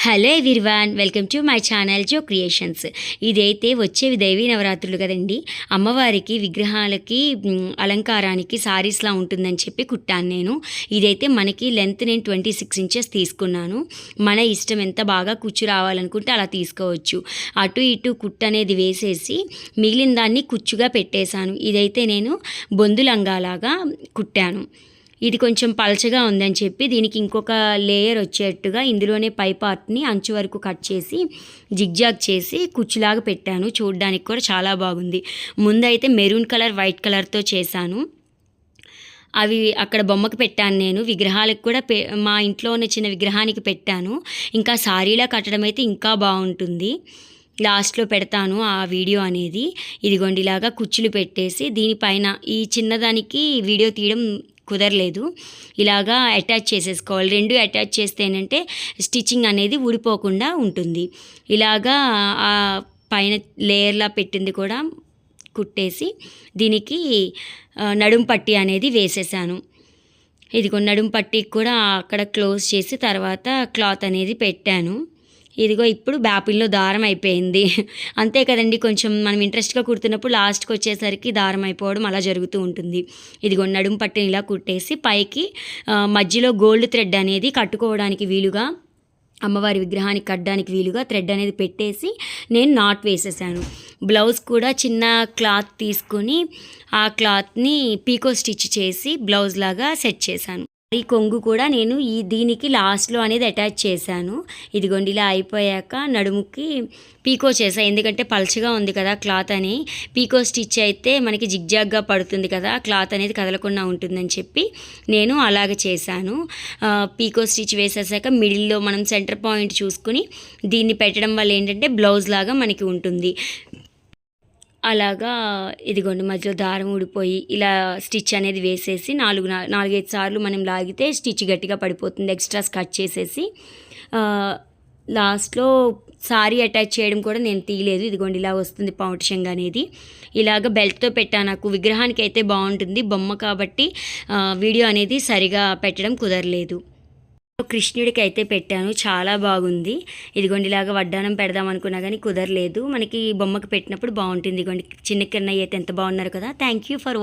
Hello everyone, welcome to my channel Jo Creations. ఇదైతే వచ్చేవి దేవీ నవరాత్రులు కదండి. అమ్మవారికి విగ్రహాలకి అలంకారానికి సారీస్లా ఉంటుందని చెప్పి కుట్టాను నేను. ఇదైతే మనకి లెంత్ నేను 26 ఇంచెస్ తీసుకున్నాను. మన ఇష్టం, ఎంత బాగా కుచ్చు రావాలనుకుంటే అలా తీసుకోవచ్చు. అటు ఇటు కుట్టు అనేది వేసేసి మిగిలిన దాన్ని కుచ్చుగా పెట్టేశాను. ఇదైతే నేను బొందు లంగాలాగా కుట్టాను. ఇది కొంచెం పలచగా ఉందని చెప్పి దీనికి ఇంకొక లేయర్ వచ్చేట్టుగా ఇందులోనే పై పార్ట్ని అంచు వరకు కట్ చేసి జిగ్జాగ్ చేసి కుచ్చులాగా పెట్టాను. చూడడానికి కూడా చాలా బాగుంది. ముందైతే మెరూన్ కలర్, వైట్ కలర్తో చేశాను. అవి అక్కడ బొమ్మకు పెట్టాను నేను. విగ్రహాలకు కూడా మా ఇంట్లో ఉన్న చిన్న విగ్రహానికి పెట్టాను. ఇంకా సారీలా కట్టడం అయితే ఇంకా బాగుంటుంది. లాస్ట్లో పెడతాను ఆ వీడియో అనేది. ఇదిగోండి, ఇలాగా కుచ్చులు పెట్టేసి దీనిపైన ఈ చిన్నదానికి వీడియో తీయడం కుదరలేదు. ఇలాగా అటాచ్ చేసేసుకోవాలి. రెండు అటాచ్ చేస్తే ఏంటంటే స్టిచ్చింగ్ అనేది ఊడిపోకుండా ఉంటుంది. ఇలాగా ఆ పైన లేయర్లా పెట్టింది కూడా కుట్టేసి దీనికి నడుం పట్టి అనేది వేసేసాను. ఇదిగో నడుం పట్టికి కూడా అక్కడ క్లోజ్ చేసి తర్వాత క్లాత్ అనేది పెట్టాను. ఇదిగో ఇప్పుడు బ్యాపిల్లో దారం అయిపోయింది. అంతే కదండి, కొంచెం మనం ఇంట్రెస్ట్గా కుడుతున్నప్పుడు లాస్ట్కి వచ్చేసరికి దారం అయిపోవడం అలా జరుగుతూ ఉంటుంది. ఇదిగో నడుము పట్టిని ఇలా కుట్టేసి పైకి మధ్యలో గోల్డ్ థ్రెడ్ అనేది కట్టుకోవడానికి వీలుగా, అమ్మవారి విగ్రహానికి కట్టడానికి వీలుగా థ్రెడ్ అనేది పెట్టేసి నేను నాట్ వేసేసాను. బ్లౌజ్ కూడా చిన్న క్లాత్ తీసుకొని ఆ క్లాత్ని పీకో స్టిచ్ చేసి బ్లౌజ్ లాగా సెట్ చేశాను. ఈ కొంగు కూడా నేను దీనికి లాస్ట్లో అనేది అటాచ్ చేశాను. ఇదిగోండి, ఇలా అయిపోయాక నడుముకి పీకో చేశాను. ఎందుకంటే పల్చగా ఉంది కదా క్లాత్ అని. పీకో స్టిచ్ అయితే మనకి జిగ్జాగ్గా పడుతుంది కదా, క్లాత్ అనేది కదలకుండా ఉంటుందని చెప్పి నేను అలాగ చేశాను. పీకో స్టిచ్ వేసేసాక మిడిల్లో మనం సెంటర్ పాయింట్ చూసుకుని దీన్ని పెట్టడం వల్ల ఏంటంటే బ్లౌజ్ లాగా మనకి ఉంటుంది. అలాగా ఇదిగోండి, మధ్యలో దారం ఊడిపోయి ఇలా స్టిచ్ అనేది వేసేసి 4-5 సార్లు మనం లాగితే స్టిచ్ గట్టిగా పడిపోతుంది. ఎక్స్ట్రాస్ కట్ చేసేసి లాస్ట్లో సారీ అటాచ్ చేయడం కూడా నేను తీయలేదు. ఇదిగోండి, ఇలా వస్తుంది పౌంటిషంగ్ అనేది. ఇలాగ బెల్ట్తో పెట్టాను. నాకు విగ్రహానికి అయితే బాగుంటుంది, బొమ్మ కాబట్టి వీడియో అనేది సరిగా పెట్టడం కుదరలేదు. కృష్ణుడికి అయితే పెట్టాను, చాలా బాగుంది. ఇదిగోండి, ఇలాగ వడ్డానం పెడదాం అనుకున్నా కానీ కుదరలేదు. మనకి బొమ్మకు పెట్టినప్పుడు బాగుంటుంది. ఇదిగోండి, చిన్న కన్నయ్య అయితే ఎంత బాగున్నారు కదా. Thank you for watching.